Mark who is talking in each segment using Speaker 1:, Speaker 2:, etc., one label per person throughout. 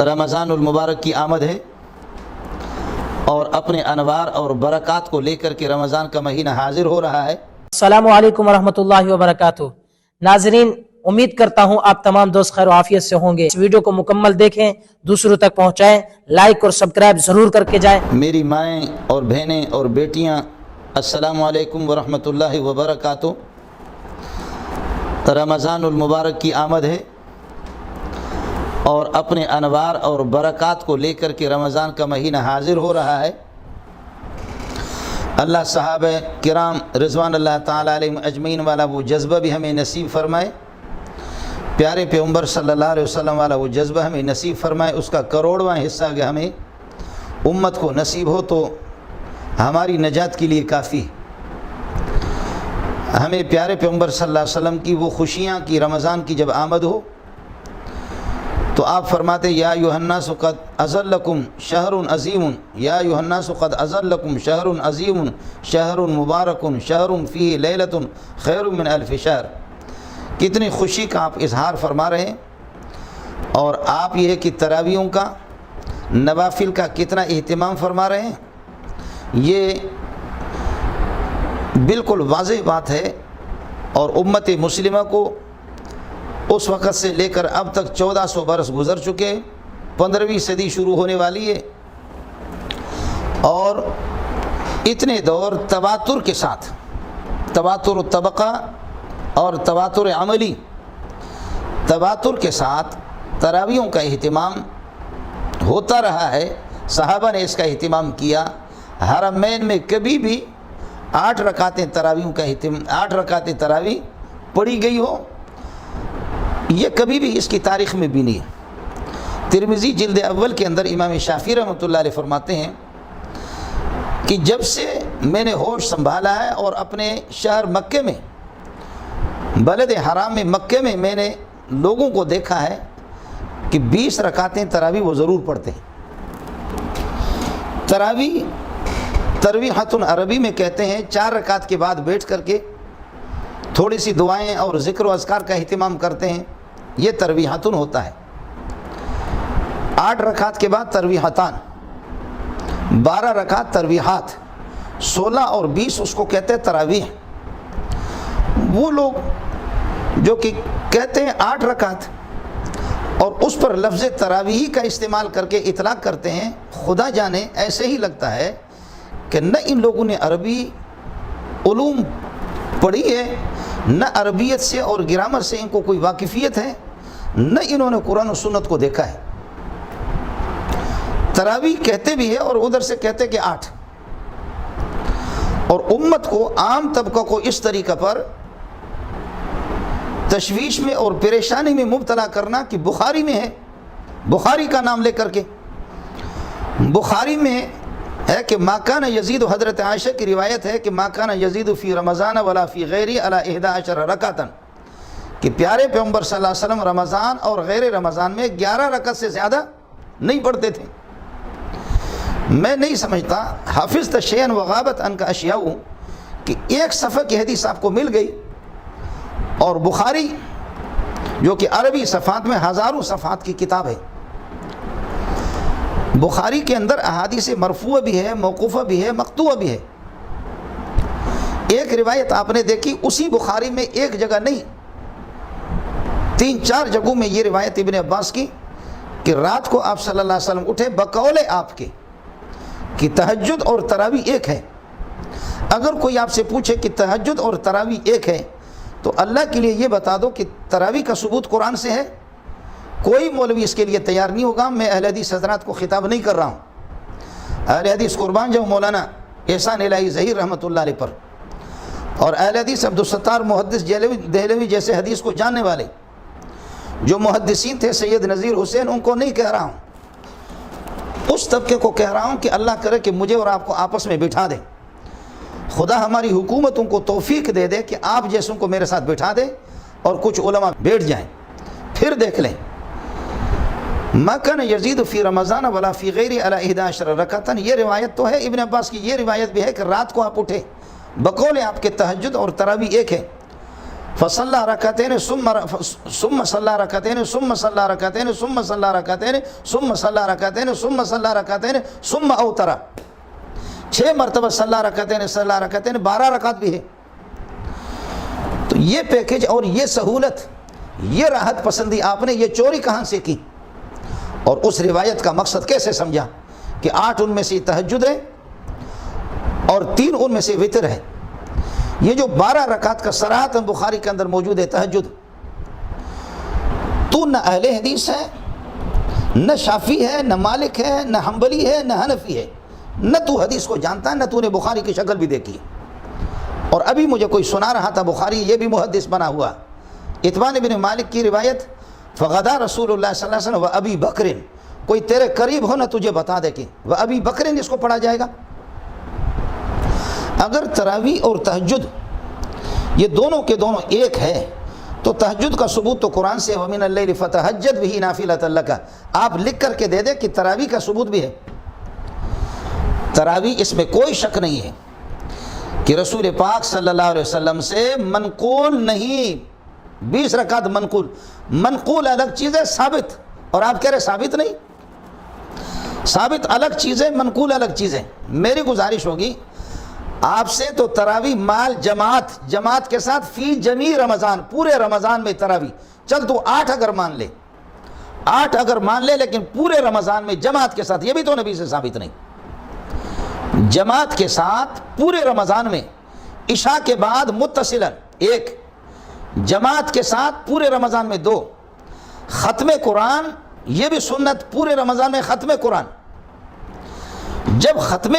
Speaker 1: رمضان المبارک کی آمد ہے اور اپنے انوار اور برکات کو لے کر کے رمضان کا مہینہ حاضر ہو رہا ہے۔
Speaker 2: السلام علیکم ورحمۃ اللہ وبرکاتہ۔ ناظرین، امید کرتا ہوں آپ تمام دوست خیر و عافیت سے ہوں گے۔ اس ویڈیو کو مکمل دیکھیں، دوسروں تک پہنچائیں، لائک اور سبسکرائب ضرور کر کے جائیں۔
Speaker 1: میری مائیں اور بہنیں اور بیٹیاں، السلام علیکم ورحمۃ اللہ وبرکاتہ۔ رمضان المبارک کی آمد ہے اور اپنے انوار اور برکات کو لے کر کے رمضان کا مہینہ حاضر ہو رہا ہے۔ اللہ صحابہ کرام رضوان اللہ تعالیٰ علیہم اجمعین والا وہ جذبہ بھی ہمیں نصیب فرمائے، پیارے پیغمبر صلی اللہ علیہ وسلم والا وہ جذبہ ہمیں نصیب فرمائے، اس کا کروڑواں حصہ اگر ہمیں امت کو نصیب ہو تو ہماری نجات کے لیے کافی۔ ہمیں پیارے پیغمبر صلی اللہ علیہ وسلم کی وہ خوشیاں کی رمضان کی جب آمد ہو تو آپ فرماتے یا ایھا الناس قد اضلکم شہر عظیم، یا ایھا الناس قد اضلکم شہر عظیم شہر مبارک شہر فیہ لیلۃ خیر من الف شہر۔ کتنی خوشی کا آپ اظہار فرما رہے ہیں، اور آپ یہ ہے کہ تراویحوں کا نوافل کا کتنا اہتمام فرما رہے ہیں۔ یہ بالکل واضح بات ہے، اور امت مسلمہ کو اس وقت سے لے کر اب تک 1400 برس گزر چکے، 15ویں صدی شروع ہونے والی ہے، اور اتنے دور تواتر کے ساتھ، تواتر طبقہ اور تواتر عملی، تواتر کے ساتھ تراویحوں کا اہتمام ہوتا رہا ہے۔ صحابہ نے اس کا اہتمام کیا۔ حرمین میں کبھی بھی 8 رکعتیں تراویحوں کا 8 رکعتیں تراویح پڑھی گئی ہو، یہ کبھی بھی اس کی تاریخ میں بھی نہیں۔ ترمذی جلد اول کے اندر امام شافعی رحمۃ اللہ علیہ فرماتے ہیں کہ جب سے میں نے ہوش سنبھالا ہے اور اپنے شہر مکے میں، بلد حرام میں مکے میں نے لوگوں کو دیکھا ہے کہ 20 رکعتیں تراویح وہ ضرور پڑھتے ہیں۔ ترویحۃ عربی میں کہتے ہیں 4 رکعت کے بعد بیٹھ کر کے تھوڑی سی دعائیں اور ذکر و اذکار کا اہتمام کرتے ہیں، یہ ترویحۃ ہوتا ہے۔ 8 رکعت کے بعد ترویحتان، 12 رکعت ترویحات، 16 اور 20 اس کو کہتے ہیں تراویح۔ وہ لوگ جو کہ کہتے ہیں 8 رکعت اور اس پر لفظ تراویح کا استعمال کر کے اطلاق کرتے ہیں، خدا جانے ایسے ہی لگتا ہے کہ نہ ان لوگوں نے عربی علوم پڑھی ہے، نہ عربیت سے اور گرامر سے ان کو کوئی واقفیت ہے، نہ انہوں نے قرآن و سنت کو دیکھا ہے۔ تراویح کہتے بھی ہے اور ادھر سے کہتے کہ 8، اور امت کو، عام طبقہ کو اس طریقہ پر تشویش میں اور پریشانی میں مبتلا کرنا کہ بخاری میں ہے، بخاری کا نام لے کر کے بخاری میں ہے کہ ما کان یزید، حضرت عائشہ کی روایت ہے کہ ما کان یزید فی رمضان ولا فی غیری علی 11 رکعتن، کہ پیارے پیغمبر صلی اللہ علیہ وسلم رمضان اور غیر رمضان میں 11 رکعت سے زیادہ نہیں پڑھتے تھے۔ میں نہیں سمجھتا حافظ شیئا وغابت عنک اشیاء کہ ایک صفحہ کی حدیث آپ کو مل گئی، اور بخاری جو کہ عربی صفحات میں ہزاروں صفحات کی کتاب ہے، بخاری کے اندر احادیث مرفوع بھی ہے، موقوفہ بھی ہے، مقطوع بھی ہے۔ ایک روایت آپ نے دیکھی اسی بخاری میں، ایک جگہ نہیں، 3-4 جگہوں میں یہ روایت ابن عباس کی کہ رات کو آپ صلی اللہ علیہ وسلم اٹھے بقول آپ کے کہ تہجد اور تراویح ایک ہے۔ اگر کوئی آپ سے پوچھے کہ تہجد اور تراویح ایک ہے تو اللہ کے لیے یہ بتا دو کہ تراویح کا ثبوت قرآن سے ہے۔ کوئی مولوی اس کے لیے تیار نہیں ہوگا۔ میں اہل حدیث حضرات کو خطاب نہیں کر رہا ہوں، اہل حدیث قربان جاؤ مولانا احسان الہی ظہیر رحمۃ اللہ علیہ پر، اور اہل حدیث عبدالستار محدث دہلوی جیسے حدیث کو جاننے والے جو محدثین تھے، سید نذیر حسین، ان کو نہیں کہہ رہا ہوں، اس طبقے کو کہہ رہا ہوں کہ اللہ کرے کہ مجھے اور آپ کو آپس میں بٹھا دے، خدا ہماری حکومتوں کو توفیق دے دے کہ آپ جیسوں کو میرے ساتھ بٹھا دے اور کچھ علماء بیٹھ جائیں، پھر دیکھ لیں۔ ما کان یزید فی رمضان ولا فی غیری علی 11 رکعتن، یہ روایت تو ہے ابن عباس کی۔ یہ روایت بھی ہے کہ رات کو آپ اٹھے بقول آپ کے تہجد اور تراویح ایک ہے، فصلى ركعتين ثم صلى ركعتين ثم صلى ركعتين ثم صلى ركعتين ثم صلى ركعتين ثم صلى ركعتين ثم اوتر، 6 مرتبہ صلی رکعتین 12 رکعت بھی ہے۔ تو یہ پیکج اور یہ سہولت، یہ راحت پسندی آپ نے یہ چوری کہاں سے کی؟ اور اس روایت کا مقصد کیسے سمجھا کہ 8 ان میں سے تہجد ہے اور 3 ان میں سے وتر ہے؟ یہ جو 12 رکعت کا صراحت بخاری کے اندر موجود ہے تہجد، تو نہ اہل حدیث ہے، نہ شافعی ہے، نہ مالک ہے، نہ حنبلی ہے، نہ حنفی ہے، نہ تو حدیث کو جانتا ہے، نہ تو نے بخاری کی شکل بھی دیکھی ہے۔ اور ابھی مجھے کوئی سنا رہا تھا، بخاری یہ بھی محدث بنا ہوا، اتبان بن مالک کی روایت، فغدا رسول اللہ صلی اللہ علیہ وسلم و ابی بکر، کوئی تیرے قریب ہو نہ تجھے بتا دے کہ و ابی بکر اس کو پڑھا جائے گا۔ اگر تراویح اور تہجد یہ دونوں کے دونوں ایک ہے تو تہجد کا ثبوت تو قرآن سے وَمِنَ اللَّيْلِ فَتَهَجَّدْ بِهِ نَافِلَةً لَكَ، آپ لکھ کر کے دے دے کہ تراویح کا ثبوت بھی ہے۔ تراویح اس میں کوئی شک نہیں ہے کہ رسول پاک صلی اللہ علیہ وسلم سے منقول نہیں، 20 رکعت منقول الگ چیز ہے، ثابت، اور آپ کہہ رہے ثابت نہیں، ثابت الگ چیز ہے، منقول الگ چیز ہے۔ میری گزارش ہوگی آپ سے تو تراویح مال جماعت کے ساتھ فی جمیع رمضان، پورے رمضان میں تراویح، چل تو 8 اگر مان لے، 8 اگر مان لے، لیکن پورے رمضان میں جماعت کے ساتھ، یہ بھی تو نبی سے ثابت نہیں۔ جماعت کے ساتھ پورے رمضان میں، عشاء کے بعد متصلاً 1، جماعت کے ساتھ پورے رمضان میں 2، ختم قرآن یہ بھی سنت پورے رمضان میں ختم قرآن۔ جب ختم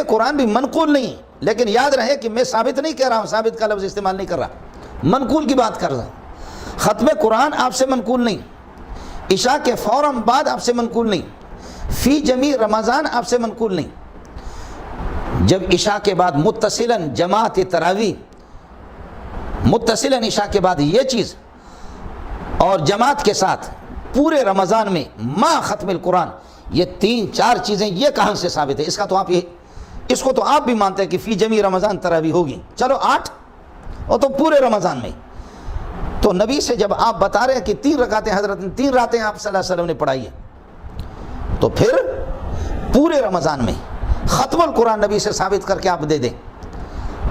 Speaker 1: قرآن بھی منقول نہیں، لیکن یاد رہے کہ میں ثابت نہیں کہہ رہا ہوں، ثابت کا لفظ استعمال نہیں کر رہا، منقول کی بات کر رہا ہوں۔ ختم قرآن آپ سے منقول نہیں، عشاء کے فوراً بعد آپ سے منقول نہیں، فی جمیع رمضان آپ سے منقول نہیں۔ جب عشاء کے بعد متصلاً جماعت تراویح، متصلاً عشاء کے بعد یہ چیز، اور جماعت کے ساتھ پورے رمضان میں ما ختم القرآن، یہ 3-4 چیزیں یہ کہاں سے ثابت ہے؟ اس کو تو آپ بھی مانتے ہیں کہ فی جمیع رمضان تراویح ہوگی، چلو 8، اور تو پورے رمضان میں۔ تو نبی سے جب آپ بتا رہے ہیں کہ 3 رکعتیں حضرت نے 3 راتیں آپ صلی اللہ علیہ وسلم نے پڑھائی ہے، تو پھر پورے رمضان میں ختم القرآن نبی سے ثابت کر کے آپ دے دیں،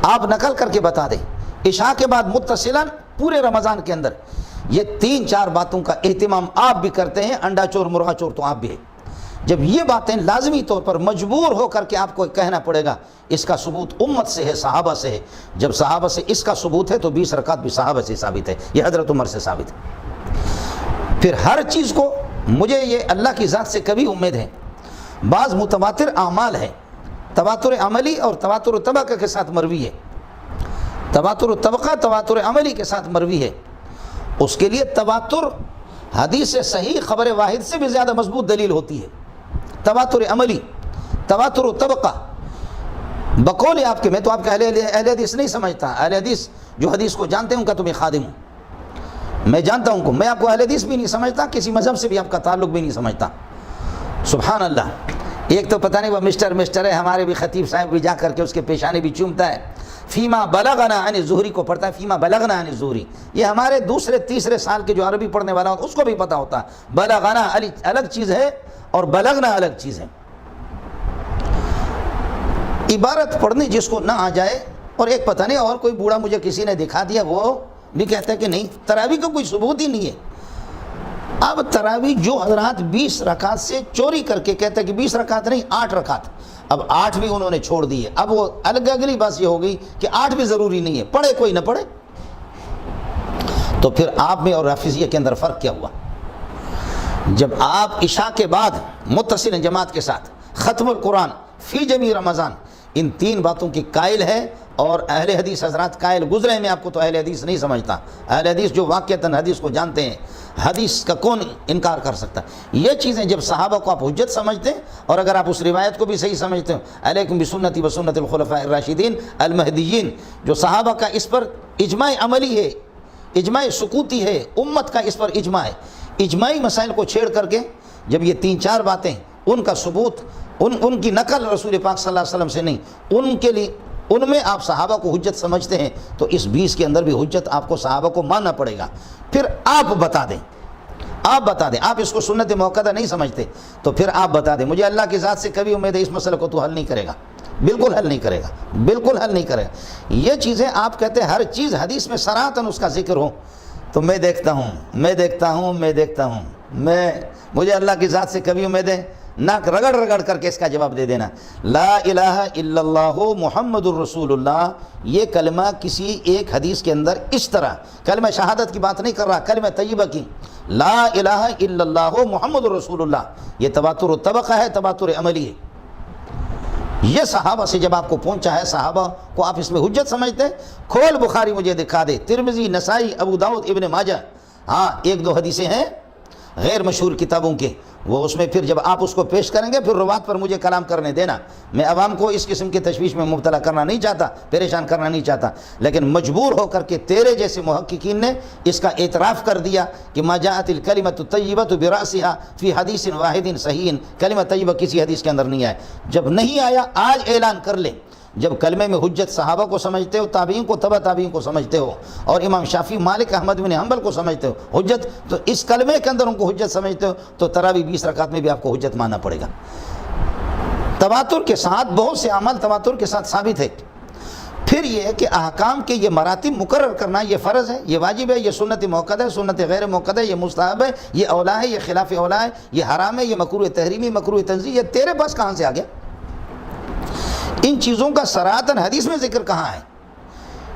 Speaker 1: آپ نقل کر کے بتا دیں۔ عشاء کے بعد متصلاً پورے رمضان کے اندر یہ 3-4 باتوں کا اہتمام آپ بھی کرتے ہیں، انڈا چور مرغا چور تو آپ بھی ہے۔ جب یہ باتیں لازمی طور پر مجبور ہو کر کے آپ کو کہنا پڑے گا، اس کا ثبوت امت سے ہے، صحابہ سے ہے۔ جب صحابہ سے اس کا ثبوت ہے تو 20 رکعت بھی صحابہ سے ثابت ہے، یہ حضرت عمر سے ثابت ہے۔ پھر ہر چیز کو، مجھے یہ اللہ کی ذات سے کبھی امید ہے، بعض متواتر اعمال ہے، تواتر عملی اور تواتر طبقہ کے ساتھ مروی ہے، تواتر طبقہ تواتر عملی کے ساتھ مروی ہے، اس کے لیے تواتر حدیث صحیح خبر واحد سے بھی زیادہ مضبوط دلیل ہوتی ہے۔ تواتر عملی، تواتر طبقہ، بقول آپ کے، میں تو آپ کا اہل حدیث نہیں سمجھتا، اہل حدیث جو حدیث کو جانتے ہیں ان کا تو میں خادم ہوں، میں جانتا ہوں، میں آپ کو اہل حدیث بھی نہیں سمجھتا، کسی مذہب سے بھی آپ کا تعلق بھی نہیں سمجھتا۔ سبحان اللہ، ایک تو پتہ نہیں وہ مسٹر ہے، ہمارے بھی خطیب صاحب بھی جا کر کے اس کے پیشانے بھی چومتا ہے، فیما بلغنا عن الزہری کو پڑھتا ہے، فیما بلغنا عن الزہری، یہ ہمارے دوسرے تیسرے سال کے جو عربی پڑھنے والا ہوتا ہے اس کو بھی پتہ ہوتا ہے، بلغنا الگ چیز ہے اور بلغنا الگ چیز ہے۔ عبارت پڑھنے جس کو نہ آ جائے، اور ایک پتہ نہیں اور کوئی بوڑھا مجھے کسی نے دکھا دیا، وہ بھی کہتا ہے کہ نہیں تراویح کا کوئی ثبوت ہی نہیں ہے۔ اب تراویح جو حضرات 20 رکعت سے چوری کر کے کہتے ہیں کہ 20 رکعت نہیں 8 رکعت، اب 8 بھی انہوں نے چھوڑ دیے، اب وہ اگلی بات یہ ہوگی کہ 8 بھی ضروری نہیں ہے، پڑھے کوئی نہ پڑھے۔ تو پھر آپ میں اور حافظیہ کے اندر فرق کیا ہوا؟ جب آپ عشاء کے بعد متصل جماعت کے ساتھ ختم القرآن فی جمیع رمضان، ان 3 باتوں کی قائل ہے، اور اہل حدیث حضرات قائل گزرے ہیں، میں آپ کو تو اہل حدیث نہیں سمجھتا، اہل حدیث جو واقعتاً حدیث کو جانتے ہیں، حدیث کا کون انکار کر سکتا ہے؟ یہ چیزیں جب صحابہ کو آپ حجت سمجھتے ہیں، اور اگر آپ اس روایت کو بھی صحیح سمجھتے ہیں، علیکم بسنتی و سنت الخلفاء الراشدین المہدیین، جو صحابہ کا اس پر اجماع عملی ہے، اجماع سکوتی ہے، امت کا اس پر اجماع ہے، اجماعی مسائل کو چھیڑ کر کے جب یہ 3-4 باتیں، ان کا ثبوت، ان کی نقل رسول پاک صلی اللہ علیہ وسلم سے نہیں، ان کے لیے ان میں آپ صحابہ کو حجت سمجھتے ہیں تو اس 20 کے اندر بھی حجت آپ کو صحابہ کو ماننا پڑے گا. پھر آپ بتا دیں, آپ اس کو سنت موقدہ نہیں سمجھتے تو پھر آپ بتا دیں. مجھے اللہ کی ذات سے کبھی امید ہے اس مسئلے کو تو حل نہیں کرے گا, بالکل حل نہیں کرے گا, بالکل حل نہیں کرے گا. یہ چیزیں آپ کہتے ہیں ہر چیز حدیث میں صراحتاً اس کا ذکر ہو, تو میں دیکھتا ہوں, مجھے اللہ کی ذات سے کبھی امید ہے, ناک رگڑ کر کے اس کا جواب دے دینا. لا الہ الا اللہ محمد الرسول اللہ, یہ کلمہ کسی ایک حدیث کے اندر اس طرح, کلمہ شہادت کی بات نہیں کر رہا, کلمہ طیبہ کی, لا الہ الا اللہ محمد الرسول اللہ, یہ تواتر طبقہ ہے, تواتر عملی ہے. یہ صحابہ سے جب آپ کو پہنچا ہے, صحابہ کو آپ اس میں حجت سمجھتے ہیں. کھول بخاری مجھے دکھا دے, ترمذی, نسائی, ابو داؤد, ابن ماجہ. ہاں ایک دو حدیثیں ہیں غیر مشہور کتابوں کے, وہ اس میں پھر جب آپ اس کو پیش کریں گے پھر روات پر مجھے کلام کرنے دینا. میں عوام کو اس قسم کی تشویش میں مبتلا کرنا نہیں چاہتا, پریشان کرنا نہیں چاہتا, لیکن مجبور ہو کر کے تیرے جیسے محققین نے اس کا اعتراف کر دیا کہ ما جاءت الکلمۃ الطیبۃ برأسها فی حدیث واحد صحیح, کلمہ طیبہ کسی حدیث کے اندر نہیں آیا. جب نہیں آیا آج اعلان کر لے. جب کلمے میں حجت صحابہ کو سمجھتے ہو, تابعین کو, تبع تابعین کو سمجھتے ہو, اور امام شافعی, مالک, احمد بن حنبل کو سمجھتے ہو حجت, تو اس کلمے کے اندر ان کو حجت سمجھتے ہو, تو تراویح 20 رکعت میں بھی آپ کو حجت ماننا پڑے گا. تواتر کے ساتھ بہت سے عمل تواتر کے ساتھ ثابت ہے. پھر یہ ہے کہ احکام کے یہ مراتب مقرر کرنا یہ فرض ہے, یہ واجب ہے, یہ سنت موقدہ ہے, سنت غیر موقدہ ہے, یہ مستحب ہے, یہ اولا ہے, یہ خلاف اولا ہے, یہ حرام ہے, یہ مکروہ تحریمی, مکروہ تنزیہ. یہ تیرے پاس کہاں سے آ گیا؟ ان چیزوں کا صراحتاً حدیث میں ذکر کہاں ہے؟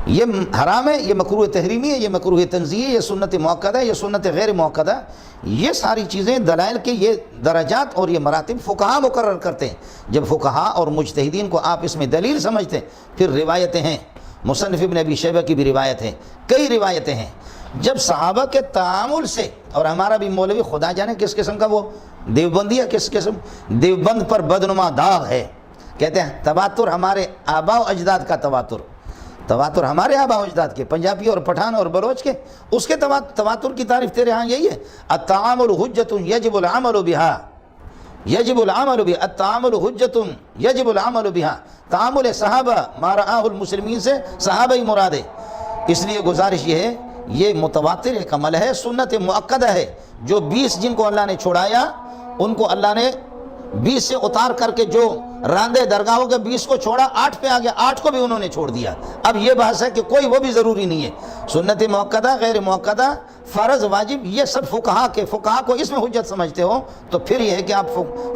Speaker 1: یہ حرام ہے, یہ مکروہ تحریمی ہے, یہ مکروہ تنزیہ ہے, یہ سنت موقدہ ہے, یہ سنت غیر موقدہ. یہ ساری چیزیں دلائل کے یہ درجات اور یہ مراتب فقہا مقرر کرتے ہیں. جب فقہا اور مجتہدین کو آپ اس میں دلیل سمجھتے ہیں, پھر روایتیں ہیں, مصنف ابن ابی شیبہ کی بھی روایت ہے, کئی روایتیں ہیں. جب صحابہ کے تعامل سے, اور ہمارا بھی مولوی خدا جانے کس قسم کا وہ دیوبندی ہے, کس قسم, دیوبند پر بدنما داغ ہے. کہتے ہیں تواتر ہمارے آباء و اجداد کا تواتر ہمارے آباء و اجداد کے, پنجابی اور پٹھان اور بلوچ کے, اس کے تواتر کی تعریف تیرے ہاں یہی ہے. التعامل حجت یجب العمل بہا, یجب العمل بہا, التعامل حجت یجب العمل بہا. تعامل صحابہ ما رآہ المسلمین سے صحابہ ہی مراد ہے. اس لیے گزارش یہ ہے, یہ متواتر ایک عمل ہے, سنت مؤکدہ ہے. جو 20 جن کو اللہ نے چھوڑایا ان کو اللہ نے 20 سے اتار کر کے جو راندے درگاہوں کے 20 کو چھوڑا, 8 پہ آ گیا, 8 کو بھی انہوں نے چھوڑ دیا. اب یہ بحث ہے کہ کوئی وہ بھی ضروری نہیں ہے. سنت موقدہ, غیر موقدہ, فرض, واجب, یہ سب فقہا کو اس میں حجت سمجھتے ہو, تو پھر یہ ہے کہ آپ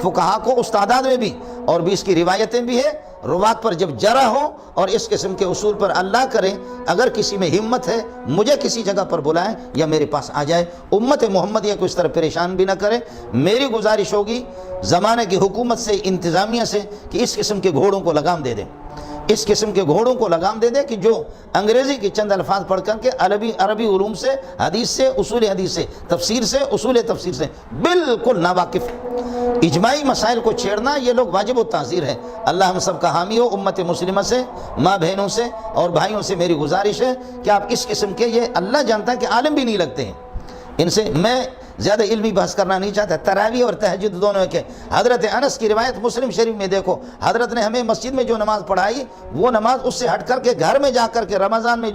Speaker 1: فقہا کو استادات میں بھی, اور بھی اس کی روایتیں بھی ہیں, روات پر جب جرح ہو اور اس قسم کے اصول پر اللہ کرے, اگر کسی میں ہمت ہے مجھے کسی جگہ پر بلائیں یا میرے پاس آ جائے. امت محمدیہ کو اس طرح پریشان بھی نہ کرے. میری گزارش ہوگی زمانے کی حکومت سے, انتظامیہ سے, کہ اس قسم کے گھوڑوں کو لگام دے دیں, اس قسم کے گھوڑوں کو لگام دے دے کہ جو انگریزی کے چند الفاظ پڑھ کر کے عربی علوم سے, حدیث سے, اصول حدیث سے, تفسیر سے, اصول تفسیر سے بالکل ناواقف, اجماعی مسائل کو چھیڑنا یہ لوگ واجب التعزیر ہے. اللہ ہم سب کا حامی ہو. امت مسلمہ سے, ماں بہنوں سے اور بھائیوں سے میری گزارش ہے کہ آپ اس قسم کے, یہ اللہ جانتا ہے کہ عالم بھی نہیں لگتے ہیں, ان سے میں زیادہ علمی بحث کرنا نہیں چاہتا. تراویح اور تہجد دونوں کے, حضرت انس کی روایت مسلم شریف میں دیکھو, حضرت نے ہمیں مسجد میں جو نماز پڑھائی وہ نماز اس سے ہٹ کر کے گھر میں جا کر کے رمضان میں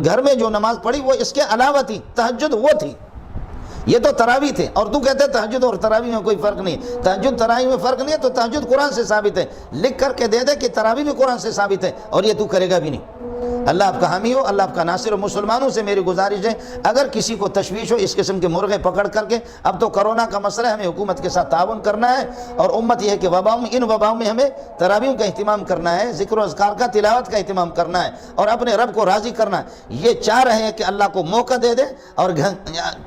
Speaker 1: گھر میں جو نماز پڑھی وہ اس کے علاوہ تھی. تہجد وہ تھی, یہ تو تراویح تھے. اور تو کہتے ہیں تہجد اور تراویح میں کوئی فرق نہیں. تہجد تراویح میں فرق نہیں ہے, تو تہجد قرآن سے ثابت ہے. لکھ کر کے دے دے کہ تراویح بھی قرآن سے ثابت ہے, اور یہ تو کرے گا بھی نہیں. اللہ آپ کا حامی ہو, اللہ آپ کا ناصر ہو. مسلمانوں سے میری گزارش ہے, اگر کسی کو تشویش ہو اس قسم کے مرغے پکڑ کر کے, اب تو کرونا کا مسئلہ ہے, ہمیں حکومت کے ساتھ تعاون کرنا ہے, اور امت یہ ہے کہ ان وباؤں میں ہمیں تراویح کا اہتمام کرنا ہے, ذکر و اذکار کا, تلاوت کا اہتمام کرنا ہے, اور اپنے رب کو راضی کرنا ہے. یہ چاہ رہے ہیں کہ اللہ کو موقع دے دے اور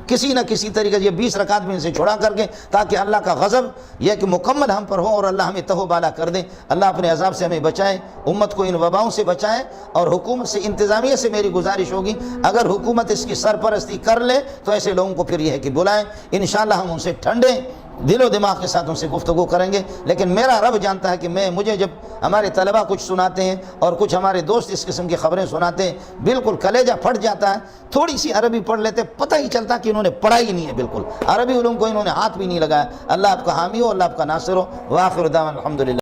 Speaker 1: کسی نہ کسی طریقے سے یہ 20 رکعت میں سے چھوڑا کر کے, تاکہ اللہ کا غضب یہ کہ مکمل ہم پر ہو اور اللہ ہمیں تہو بالا کر دے. اللہ اپنے عذاب سے ہمیں بچائے, امت کو ان وباؤں سے بچائے. اور حکومت سے, انتظامیہ سے میری گزارش ہوگی, اگر حکومت اس کی سرپرستی کر لے تو ایسے لوگوں کو پھر یہ ہے کہ بلائیں. انشاءاللہ ہم ان سے ٹھنڈے دل و دماغ کے ساتھ ان سے گفتگو کریں گے. لیکن میرا رب جانتا ہے کہ مجھے جب ہمارے طلبہ کچھ سناتے ہیں اور کچھ ہمارے دوست اس قسم کی خبریں سناتے ہیں, بالکل کلیجہ پھٹ جاتا ہے. تھوڑی سی عربی پڑھ لیتے, پتہ ہی چلتا کہ انہوں نے پڑھا ہی نہیں ہے, بالکل عربی علوم کو انہوں نے ہاتھ بھی نہیں لگایا. اللہ آپ کا حامی ہو, اللہ آپ کا ناصر ہو. وآخر دعوانا الحمدللہ.